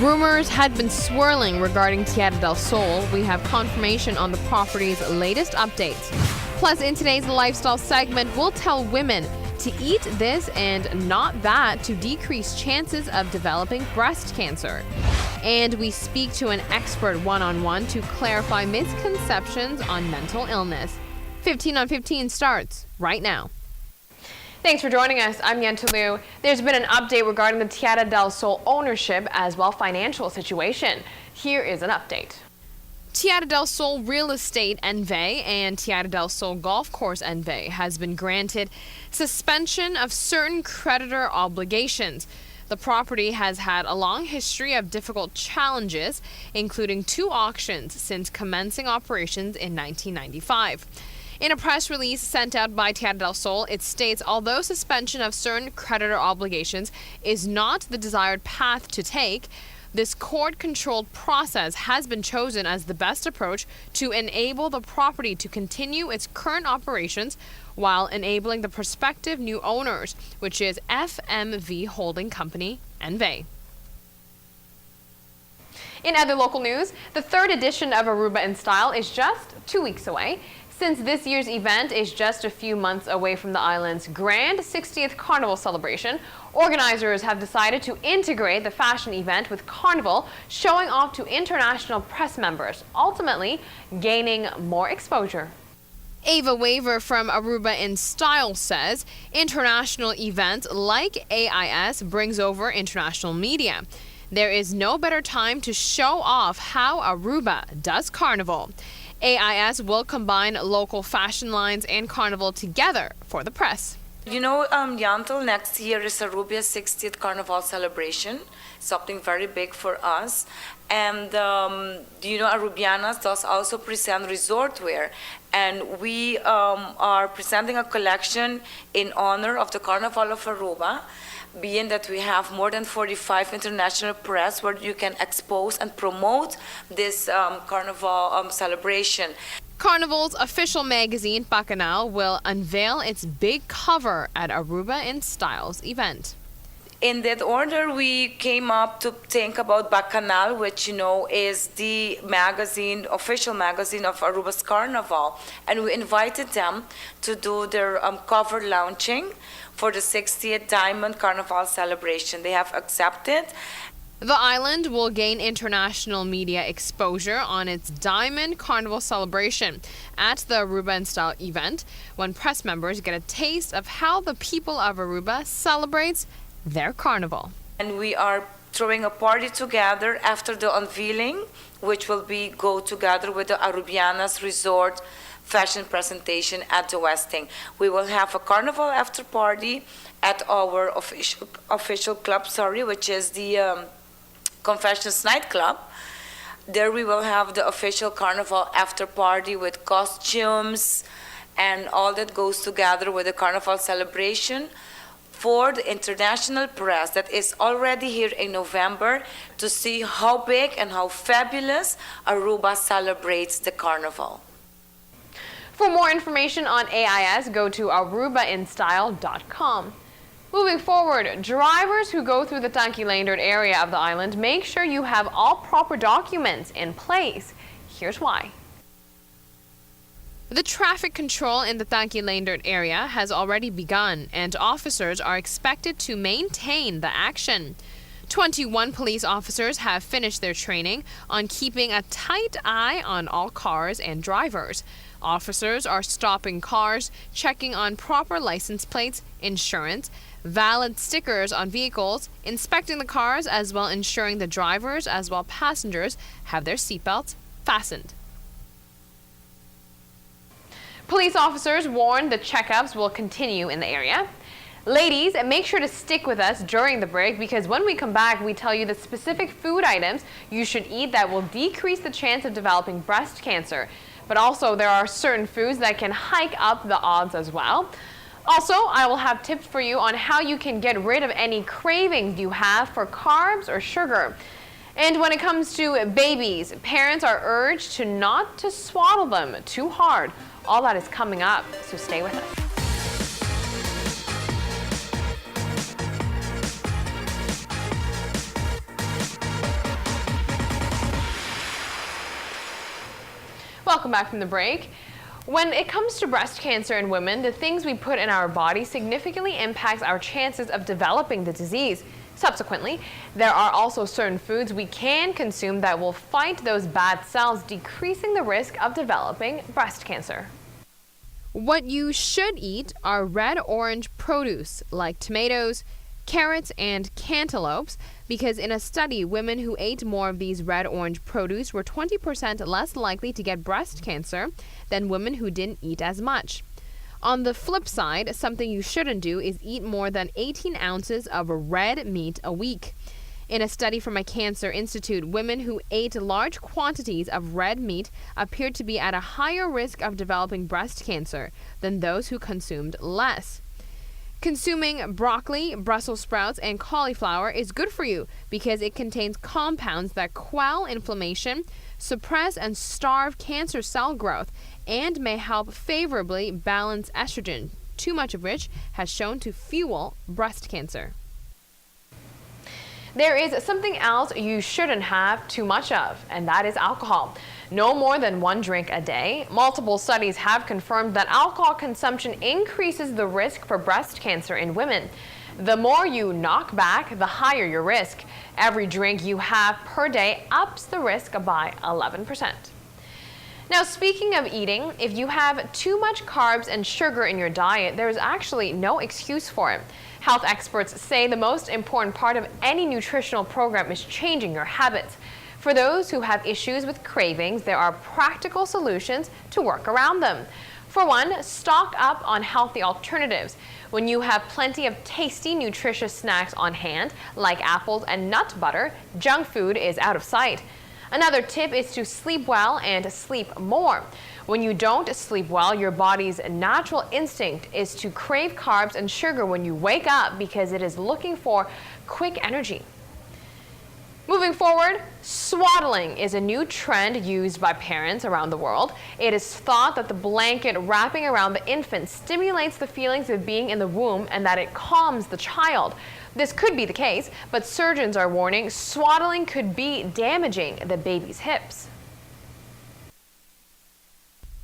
Rumors had been swirling regarding Tierra del Sol. We have confirmation on the property's latest updates. Plus, in today's lifestyle segment, we'll tell women to eat this and not that to decrease chances of developing breast cancer. And we speak to an expert one-on-one to clarify misconceptions on mental illness. 15 on 15 starts right now. Thanks for joining us. I'm Yentl Lieuw. There's been an update regarding the Tierra del Sol ownership as well financial situation. Here is an update. Tierra del Sol Real Estate NV and Tierra del Sol Golf Course NV has been granted suspension of certain creditor obligations. The property has had a long history of difficult challenges, including 2 auctions since commencing operations in 1995. In a press release sent out by Tierra del Sol, it states, although suspension of certain creditor obligations is not the desired path to take, this court-controlled process has been chosen as the best approach to enable the property to continue its current operations while enabling the prospective new owners, which is FMV Holding Company, NV. In other local news, the 3rd edition of Aruba in Style is just 2 weeks away. Since this year's event is just a few months away from the island's grand 60th Carnival celebration, organizers have decided to integrate the fashion event with Carnival, showing off to international press members, ultimately gaining more exposure. Ava Waver from Aruba in Style says international events like AIS brings over international media. There is no better time to show off how Aruba does Carnival. AIS will combine local fashion lines and Carnival together for the press. You know, Yentl, next year is Aruba's 60th Carnival celebration, something very big for us. And, you know, Arubianas does also present resort wear. And we are presenting a collection in honor of the Carnival of Aruba, being that we have more than 45 international press where you can expose and promote this Carnival celebration. Carnival's official magazine, Bacchanal, will unveil its big cover at Aruba in Styles event. In that order, we came up to think about Bacchanal, which, you know, is the magazine, official magazine of Aruba's Carnival. And we invited them to do their cover launching for the 60th Diamond Carnival celebration. They have accepted. The island will gain international media exposure on its Diamond Carnival celebration at the Aruba in Style event, when press members get a taste of how the people of Aruba celebrates their carnival. And we are throwing a party together after the unveiling, which will go together with the Arubianas Resort fashion presentation at the Westing. We will have a carnival after party at our official club, which is the Confessions nightclub. There we will have the official carnival after party with costumes and all that goes together with the carnival celebration for the international press that is already here in November to see how big and how fabulous Aruba celebrates the carnival. For more information on AIS, go to arubainstyle.com. Moving forward, drivers who go through the Tanquilaindert area of the island, make sure you have all proper documents in place. Here's why. The traffic control in the Tanquilaindert area has already begun, and officers are expected to maintain the action. 21 police officers have finished their training on keeping a tight eye on all cars and drivers. Officers are stopping cars, checking on proper license plates, insurance, valid stickers on vehicles, inspecting the cars, as well ensuring the drivers as well passengers have their seatbelts fastened. Police officers warn the checkups will continue in the area. Ladies, make sure to stick with us during the break, because when we come back, we tell you the specific food items you should eat that will decrease the chance of developing breast cancer. But also, there are certain foods that can hike up the odds as well. Also, I will have tips for you on how you can get rid of any cravings you have for carbs or sugar. And when it comes to babies, parents are urged to not to swaddle them too hard. All that is coming up, so stay with us. Welcome back from the break. When it comes to breast cancer in women, the things we put in our body significantly impacts our chances of developing the disease. Subsequently, there are also certain foods we can consume that will fight those bad cells, decreasing the risk of developing breast cancer. What you should eat are red-orange produce like tomatoes, carrots, and cantaloupes, because in a study, women who ate more of these red-orange produce were 20% less likely to get breast cancer than women who didn't eat as much. On the flip side, something you shouldn't do is eat more than 18 ounces of red meat a week. In a study from a cancer institute, women who ate large quantities of red meat appeared to be at a higher risk of developing breast cancer than those who consumed less. Consuming broccoli, Brussels sprouts, and cauliflower is good for you because it contains compounds that quell inflammation, suppress and starve cancer cell growth, and may help favorably balance estrogen, too much of which has shown to fuel breast cancer. There is something else you shouldn't have too much of, and that is alcohol. No more than one drink a day. Multiple studies have confirmed that alcohol consumption increases the risk for breast cancer in women. The more you knock back, the higher your risk. Every drink you have per day ups the risk by 11%. Now, speaking of eating, if you have too much carbs and sugar in your diet, there is actually no excuse for it. Health experts say the most important part of any nutritional program is changing your habits. For those who have issues with cravings, there are practical solutions to work around them. For one, stock up on healthy alternatives. When you have plenty of tasty, nutritious snacks on hand, like apples and nut butter, junk food is out of sight. Another tip is to sleep well and sleep more. When you don't sleep well, your body's natural instinct is to crave carbs and sugar when you wake up because it is looking for quick energy. Moving forward, swaddling is a new trend used by parents around the world. It is thought that the blanket wrapping around the infant stimulates the feelings of being in the womb and that it calms the child. This could be the case, but surgeons are warning swaddling could be damaging the baby's hips.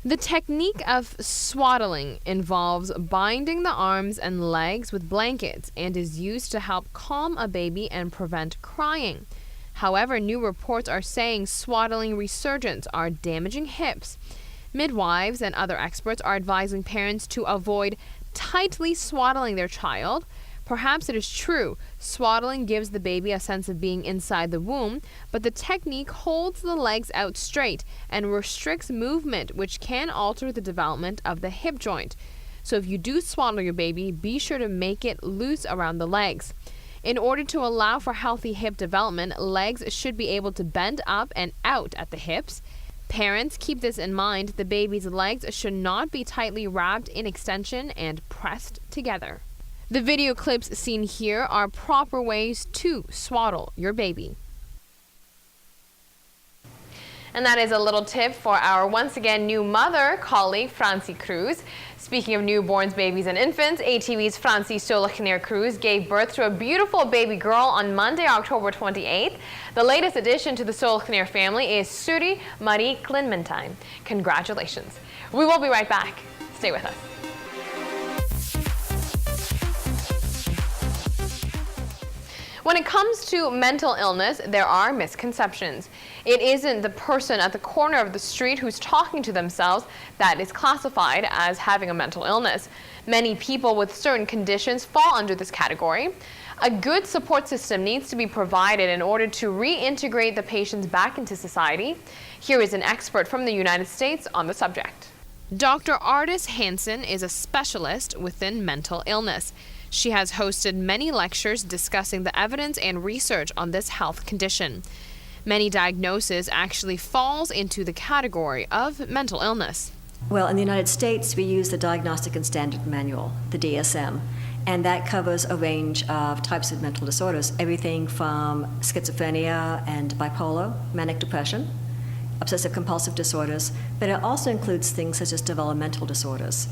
The technique of swaddling involves binding the arms and legs with blankets and is used to help calm a baby and prevent crying. However, new reports are saying swaddling resurgence are damaging hips. Midwives and other experts are advising parents to avoid tightly swaddling their child. Perhaps it is true, swaddling gives the baby a sense of being inside the womb, but the technique holds the legs out straight and restricts movement, which can alter the development of the hip joint. So if you do swaddle your baby, be sure to make it loose around the legs. In order to allow for healthy hip development, legs should be able to bend up and out at the hips. Parents, keep this in mind. The baby's legs should not be tightly wrapped in extension and pressed together. The video clips seen here are proper ways to swaddle your baby. And that is a little tip for our once again new mother colleague, Francie Cruz. Speaking of newborns, babies, and infants, ATV's Francie Solachner Cruz gave birth to a beautiful baby girl on Monday, October 28th. The latest addition to the Solachner family is Suri Marie Klinmentine. Congratulations. We will be right back. Stay with us. When it comes to mental illness, there are misconceptions. It isn't the person at the corner of the street who's talking to themselves that is classified as having a mental illness. Many people with certain conditions fall under this category. A good support system needs to be provided in order to reintegrate the patients back into society. Here is an expert from the United States on the subject. Dr. Ardis Hansen is a specialist within mental illness. She has hosted many lectures discussing the evidence and research on this health condition. Many diagnoses actually falls into the category of mental illness. Well, in the United States, we use the Diagnostic and Standard Manual, the DSM, and that covers a range of types of mental disorders, everything from schizophrenia and bipolar, manic depression, obsessive-compulsive disorders, but it also includes things such as developmental disorders,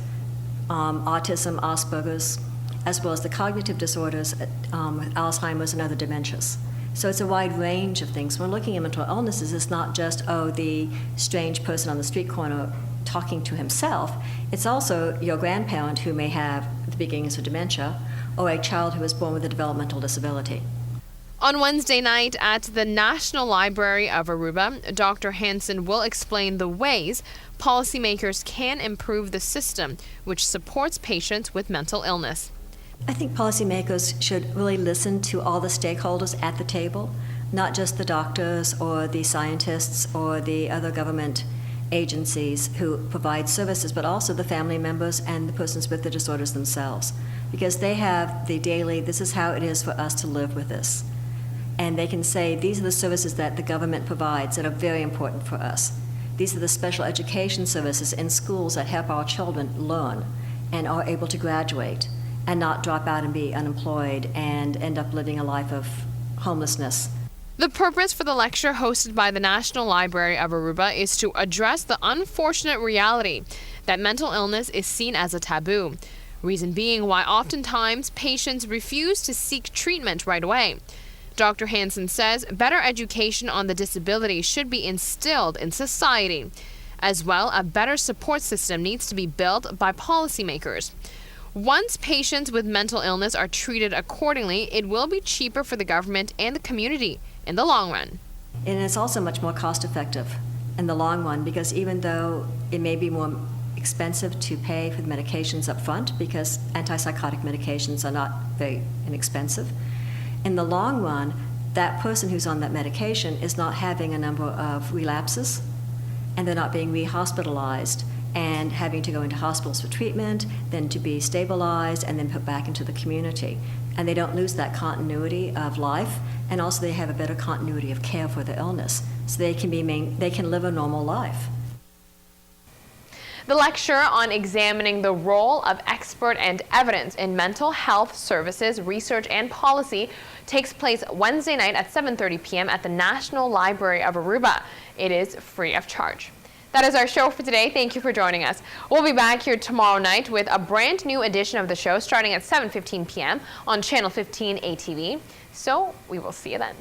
autism, Asperger's, as well as the cognitive disorders, Alzheimer's and other dementias. So it's a wide range of things. When we're looking at mental illnesses, it's not just, oh, the strange person on the street corner talking to himself. It's also your grandparent who may have the beginnings of dementia, or a child who is born with a developmental disability. On Wednesday night at the National Library of Aruba, Dr. Hansen will explain the ways policymakers can improve the system which supports patients with mental illness. I think policymakers should really listen to all the stakeholders at the table, not just the doctors or the scientists or the other government agencies who provide services, but also the family members and the persons with the disorders themselves, because they have the daily, this is how it is for us to live with this. And they can say, these are the services that the government provides that are very important for us. These are the special education services in schools that help our children learn and are able to graduate and not drop out and be unemployed and end up living a life of homelessness. The purpose for the lecture hosted by the National Library of Aruba is to address the unfortunate reality that mental illness is seen as a taboo. Reason being why oftentimes patients refuse to seek treatment right away. Dr. Hansen says better education on the disability should be instilled in society. As well, a better support system needs to be built by policymakers. Once patients with mental illness are treated accordingly, it will be cheaper for the government and the community in the long run. And it's also much more cost effective in the long run, because even though it may be more expensive to pay for the medications up front, because antipsychotic medications are not very inexpensive, in the long run, that person who's on that medication is not having a number of relapses, and they're not being re-hospitalized and having to go into hospitals for treatment, then to be stabilized, and then put back into the community. And they don't lose that continuity of life, and also they have a better continuity of care for the illness, so they can live a normal life. The lecture on examining the role of expert and evidence in mental health services, research, and policy takes place Wednesday night at 7:30 p.m. at the National Library of Aruba. It is free of charge. That is our show for today. Thank you for joining us. We'll be back here tomorrow night with a brand new edition of the show starting at 7:15 p.m. on Channel 15 ATV. So we will see you then.